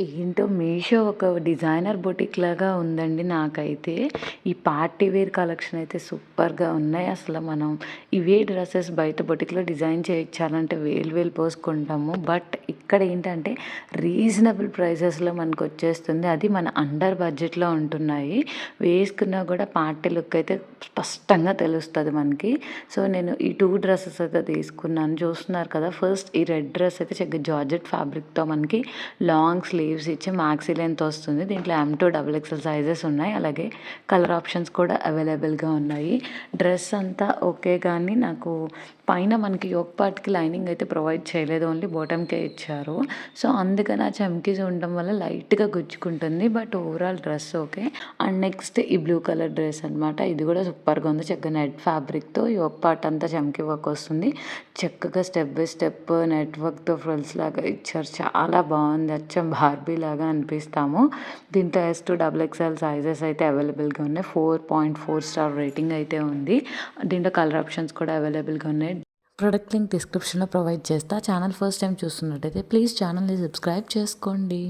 ఏంటో మీషో ఒక designer boutique లాగా ఉందండి నాకైతే. ఈ పార్టీ వేర్ కలెక్షన్ అయితే సూపర్‌గా ఉన్నాయి. అసలు మనం ఇవే డ్రెసెస్ బయట బొటిక్‌లో డిజైన్ చేయించాలంటే వేలు వేలు పోసుకుంటాము. బట్ ఇక్కడ ఏంటంటే రీజనబుల్ ప్రైసెస్‌లో మనకొచ్చేస్తుంది. అది మన అండర్ బడ్జెట్‌లో ఉంటున్నాయి. వేసుకున్నా కూడా పార్టీ లుక్ అయితే స్పష్టంగా తెలుస్తది మనకి. సో, నేను ఈ 2 డ్రెసెస్ అయితే తీసుకున్నాను. చూస్తున్నారు కదా! ఫస్ట్ ఈ రెడ్ డ్రెస్ అయితే చక్కగా జార్జెట్ ఫ్యాబ్రిక్‌తో మనకి లాంగ్ స్లీవ్స్ ఇచ్చి మ్యాక్సీ లెంత్ వస్తుంది. దీంట్లో M2 డబుల్ ఎక్స్ఎల్ సైజెస్ ఉన్నాయి. అలాగే కలర్ ఆప్షన్స్ కూడా అవైలబుల్‌గా ఉన్నాయి. డ్రెస్ అంతా ఓకే కానీ నాకు పైన మనకి యోక్ పార్ట్‌కి లైనింగ్ అయితే ప్రొవైడ్ చేయలేదు. ఓన్లీ బాటమ్‌కే ఇచ్చారు. సో, అందుకని ఆ చమ్కీస్ ఉండడం వల్ల లైట్‌గా గుచ్చుకుంటుంది. But overall dress okay. And next ఈ బ్లూ కలర్ డ్రెస్ అనమాట. ఇది కూడా సూపర్‌గా ఉంది. చక్కగా నెట్ ఫ్యాబ్రిక్‌తో యోక్ పార్ట్ అంతా చమ్కీ వర్క్ వస్తుంది. చక్కగా స్టెప్ బై స్టెప్ నెట్ వర్క్‌తో ఫ్రిల్స్ లాగా ఇచ్చారు. చాలా బాగుంది. అచ్చం బార్బీ లాగా అనిపిస్తాము. దీంట్లో S2 డబుల్ ఎక్స్ఎల్ సైజెస్ అయితే అవైలబుల్‌గా ఉన్నాయి. 4.4 స్టార్ రేటింగ్ అయితే ఉంది. దీంట్లో కలర్ ఆప్షన్స్ కూడా అవైలబుల్‌గా ఉన్నాయి. ప్రొడక్ట్ లింక్ డిస్క్రిప్షన్‌లో ప్రొవైడ్ చేస్తా. ఛానల్ ఫస్ట్ టైం చూస్తున్నట్టయితే ప్లీజ్ ఛానల్‌ని సబ్స్క్రైబ్ చేసుకోండి.